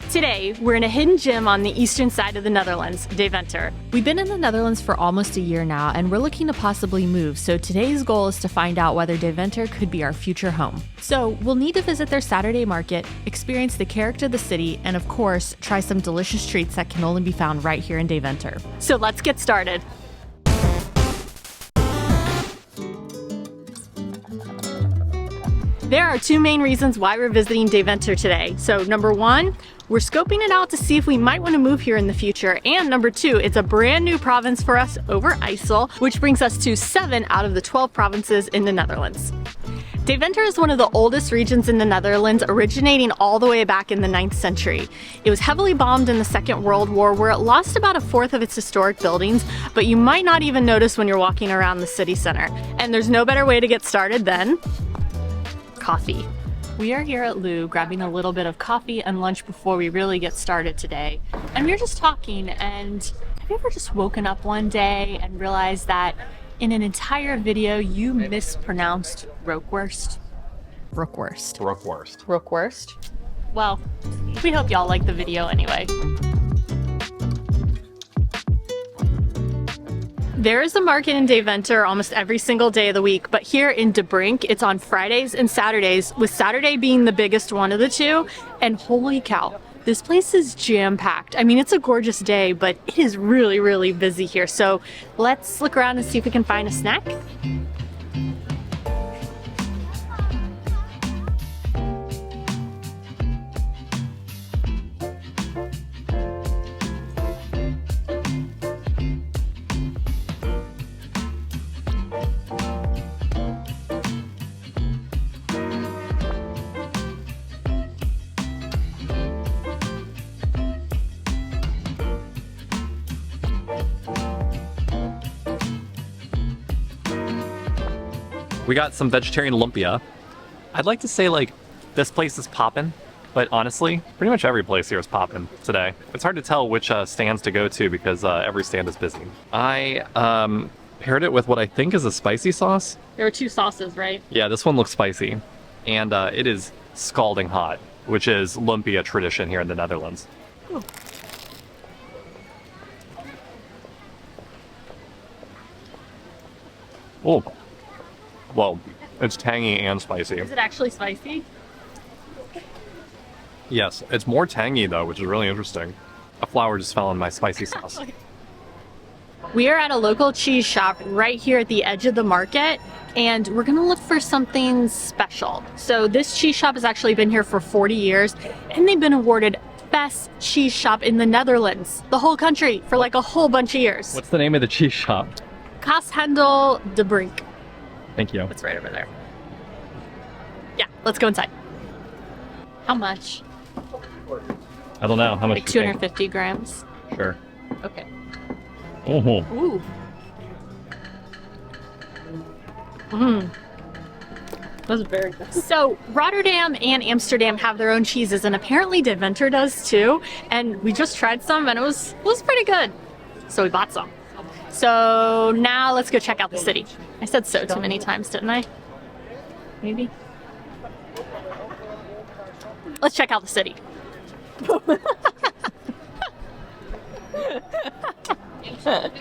Today, we're in a hidden gem on the eastern side of the Netherlands, Deventer. We've been in the Netherlands for almost a year now, and we're looking to possibly move, so today's goal is to find out whether Deventer could be our future home. So we'll need to visit their Saturday market, experience the character of the city, and of course, try some delicious treats that can only be found right here in Deventer. So let's get started. There are two main reasons why we're visiting Deventer today. So number one, we're scoping it out to see if we might want to move here in the future. And number two, it's a brand new province for us, Overijssel, which brings us to 7 out of the 12 provinces in the Netherlands. Deventer is one of the oldest regions in the Netherlands, originating all the way back in the 9th century. It was heavily bombed in the Second World War, where it lost about a fourth of its historic buildings, but you might not even notice when you're walking around the city center. And there's no better way to get started than coffee. We are here at Lou grabbing a little bit of coffee and lunch before we really get started today. And we were just talking, and have you ever just woken up one day and realized that in an entire video you mispronounced rookworst? Rookworst. Rookworst. Rookworst? Well, we hope y'all like the video anyway. There is a market in Deventer almost every single day of the week, but here in De Brink, it's on Fridays and Saturdays, with Saturday being the biggest one of the two. And holy cow, this place is jam-packed. I mean, it's a gorgeous day, but it is really, really busy here. So let's look around and see if we can find a snack. We got some vegetarian lumpia. I'd like to say like this place is poppin', but honestly, pretty much every place here is poppin' today. It's hard to tell which stands to go to because every stand is busy. I paired it with what I think is a spicy sauce. There are two sauces, right? Yeah, this one looks spicy, and it is scalding hot, which is lumpia tradition here in the Netherlands. Ooh. Oh. Well, it's tangy and spicy. Is it actually spicy? Yes, it's more tangy though, which is really interesting. A flower just fell in my spicy sauce. We are at a local cheese shop right here at the edge of the market, and we're gonna look for something special. So this cheese shop has actually been here for 40 years, and they've been awarded best cheese shop in the Netherlands, the whole country, for like a whole bunch of years. What's the name of the cheese shop? Kaashandel de Brink. Thank you. It's right over there. Yeah, let's go inside. How much? I don't know. How much? Like 250 grams? Sure. Okay. Mm-hmm. Ooh. Mmm. That's very good. So Rotterdam and Amsterdam have their own cheeses, and apparently Deventer does too. And we just tried some, and it was pretty good. So we bought some. So now let's go check out the city. I said so too many times, didn't I? Maybe. Let's check out the city.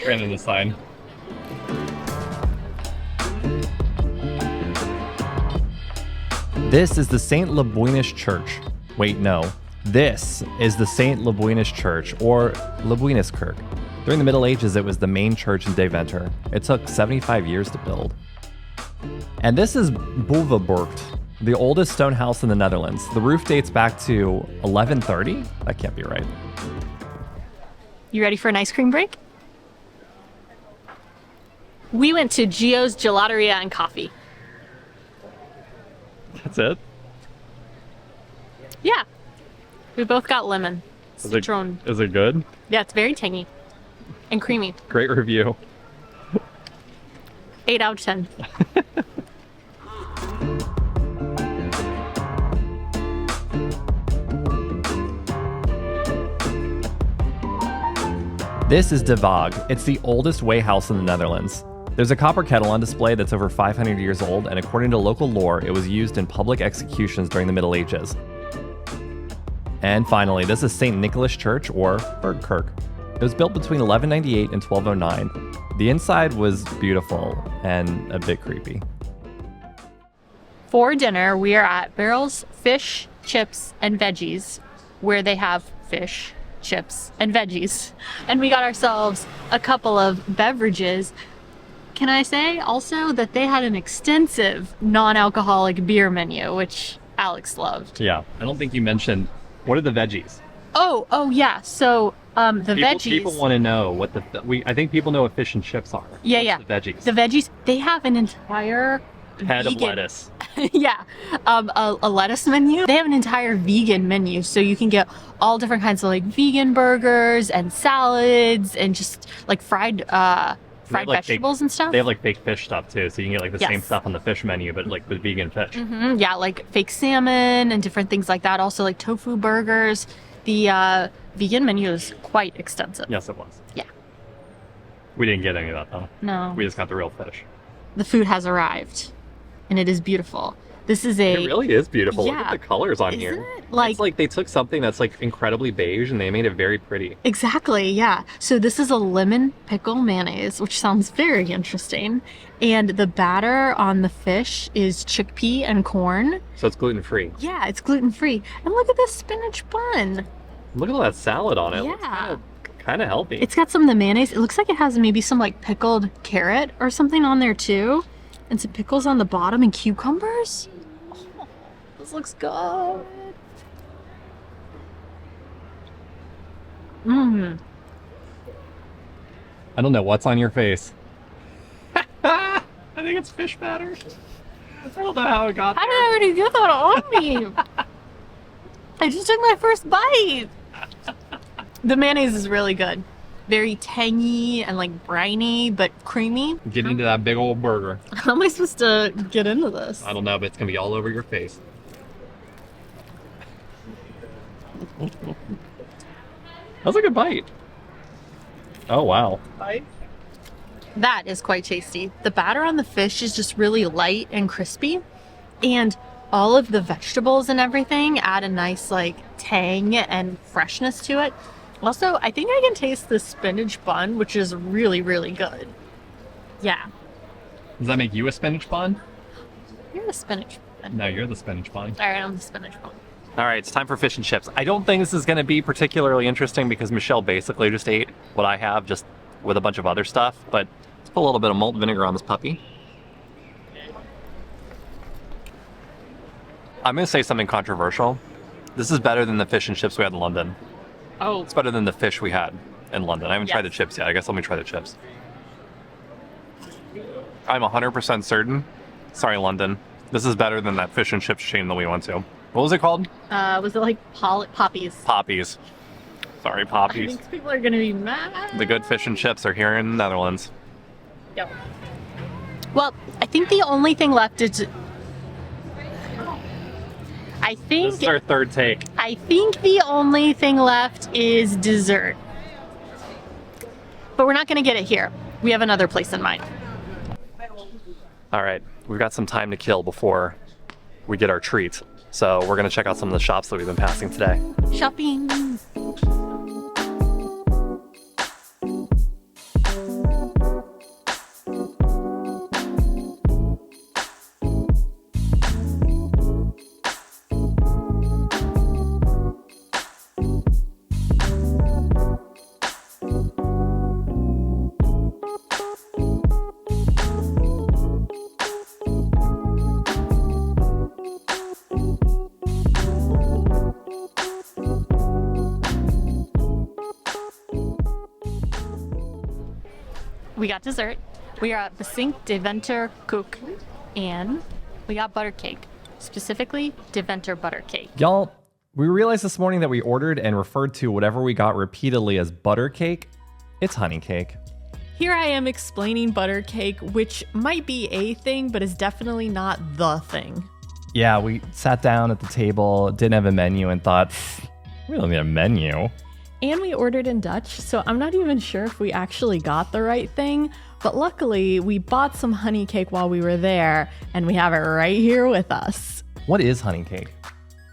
Ran in the sign. This is the St. Lebuïnus Church. Wait, no. This is the St. Lebuïnus Church, or Lebuïnus Kerk. During the Middle Ages, it was the main church in Deventer. It took 75 years to build. And this is Buveburcht, the oldest stone house in the Netherlands. The roof dates back to 1130? That can't be right. You ready for an ice cream break? We went to Gio's Gelateria and Coffee. That's it? Yeah. We both got lemon. Citron. Is it good? Yeah, it's very tangy and creamy. Great review. 8 out of 10. This is de Waag. It's the oldest whey house in the Netherlands. There's a copper kettle on display that's over 500 years old, and according to local lore, it was used in public executions during the Middle Ages. And finally, this is St. Nicholas Church, or Bergkirk. It was built between 1198 and 1209. The inside was beautiful and a bit creepy. For dinner, we are at Beryl's Fish, Chips, and Veggies, where they have fish, chips, and veggies. And we got ourselves a couple of beverages. Can I say also that they had an extensive non-alcoholic beer menu, which Alex loved. Yeah, I don't think you mentioned, what are the veggies? Oh yeah. So veggies. People want to know what I think people know what fish and chips are. Yeah. The veggies. The veggies. They have an entire Head vegan, of lettuce. yeah, a lettuce menu. They have an entire vegan menu, so you can get all different kinds of like vegan burgers and salads and just like fried vegetables and stuff. They have like fake fish stuff too, so you can get like the Yes. same stuff on the fish menu, but like with vegan fish. Yeah, like fake salmon and different things like that. Also like tofu burgers. The vegan menu is quite extensive. Yes, it was. Yeah. We didn't get any of that though. No. We just got the real fish. The food has arrived, and it is beautiful. This is It really is beautiful. Look Yeah. at the colors on Isn't here. it? Like- It's like they took something that's like incredibly beige and they made it very pretty. Exactly, yeah. So this is a lemon pickle mayonnaise, which sounds very interesting. And the batter on the fish is chickpea and corn. So it's gluten free. Yeah, it's gluten-free. And look at this spinach bun. Look at all that salad on it. Yeah. It looks kind of healthy. It's got some of the mayonnaise. It looks like it has maybe some like pickled carrot or something on there too. And some pickles on the bottom and cucumbers. Oh, this looks good. Mmm. I don't know what's on your face. I think it's fish batter. I don't know how it got How there. did I already get that on me? I just took my first bite. The mayonnaise is really good. Very tangy and like briny, but creamy. Get into that big old burger. How am I supposed to get into this? I don't know, but it's gonna be all over your face. That's a good bite. Oh wow. That is quite tasty. The batter on the fish is just really light and crispy. And all of the vegetables and everything add a nice like tang and freshness to it. Also, I think I can taste the spinach bun, which is really, really good. Yeah, Does that make you a spinach bun? you're the spinach bun. No, you're the spinach bun. All right, I'm the spinach bun. All right, it's time for fish and chips. I don't think this is going to be particularly interesting because Michelle basically just ate what I have, just with a bunch of other stuff. But let's put a little bit of malt vinegar on this puppy. I'm going to say something controversial. This is better than the fish and chips we had in London. Oh, It's better than the fish we had in London. I haven't tried the Yes. chips yet. I guess let me try the chips. I'm 100% certain. Sorry, London. This is better than that fish and chips chain that we went to. What was it called? was it like poppies? Poppies. Sorry, I Poppies. think people are gonna be mad. The good fish and chips are here in the Netherlands. Yep. Well, I think the only thing left is. This is our third take. I think the only thing left is dessert. But we're not going to get it here. We have another place in mind. All right, we've got some time to kill before we get our treat. So we're going to check out some of the shops that we've been passing today. Shopping. We got dessert. We are at Bussink Deventer koek, and we got butter cake, specifically Deventer butter cake. Y'all, we realized this morning that we ordered and referred to whatever we got repeatedly as butter cake. It's honey cake. Here I am explaining butter cake, which might be a thing, but is definitely not the thing. Yeah, we sat down at the table, didn't have a menu, and thought, we don't need a menu. And we ordered in Dutch, so I'm not even sure if we actually got the right thing. But luckily, we bought some honey cake while we were there, and we have it right here with us. What is honey cake?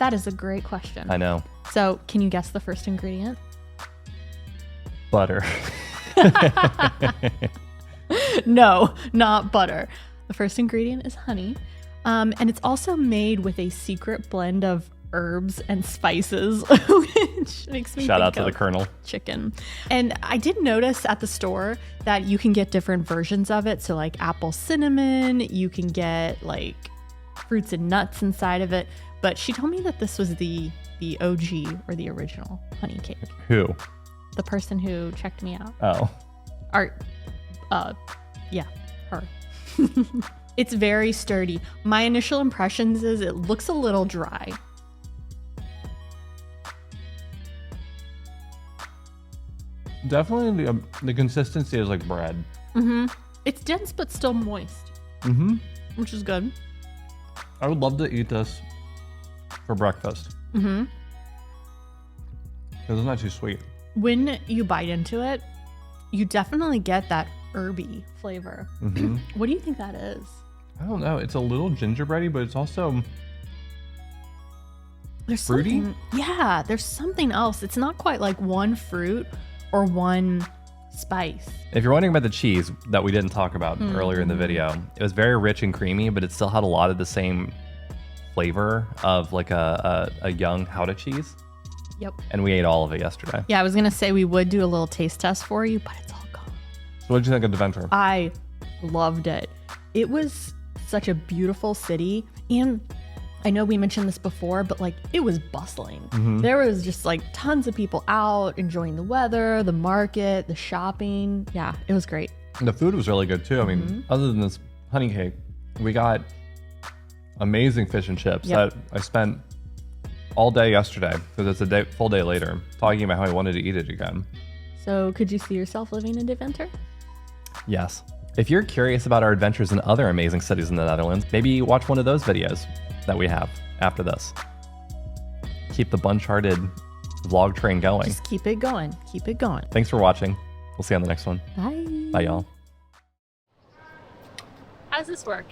That is a great question. I know. So, can you guess the first ingredient? Butter. No, not butter. The first ingredient is honey. And it's also made with a secret blend of herbs and spices, which makes me Shout out think to the of Colonel. chicken. And I did notice at the store that you can get different versions of it. So like apple cinnamon, you can get like fruits and nuts inside of it. But she told me that this was the OG or the original honey cake. Who? The person who checked me out. Oh. Yeah, her. It's very sturdy. My initial impressions is it looks a little dry. Definitely the consistency is like bread. Mm-hmm. It's dense but still moist. Mm-hmm. Which is good. I would love to eat this for breakfast. Mm-hmm. Because it's not too sweet. When you bite into it, you definitely get that herby flavor. Mm-hmm. What do you think that is? I don't know. It's a little gingerbready, but it's also There's fruity. Yeah, there's something else. It's not quite like one fruit or one spice. If you're wondering about the cheese that we didn't talk about earlier in the video, it was very rich and creamy, but it still had a lot of the same flavor of like a young Gouda cheese. Yep. And we ate all of it yesterday. Yeah, I was going to say we would do a little taste test for you, but it's all gone. So what did you think of Deventer? I loved it. It was such a beautiful city. And I know we mentioned this before, but like it was bustling. Mm-hmm. There was just like tons of people out enjoying the weather, the market, the shopping. Yeah, it was great. The food was really good too. I mean, other than this honey cake, we got amazing fish and chips that I spent all day yesterday because it's a full day later talking about how I wanted to eat it again. So could you see yourself living in Deventer? Yes. If you're curious about our adventures in other amazing cities in the Netherlands, maybe watch one of those videos that we have after this. Keep the Uncharted vlog train going. Just keep it going. Keep it going. Thanks for watching. We'll see you on the next one. Bye. Bye, y'all. How does this work?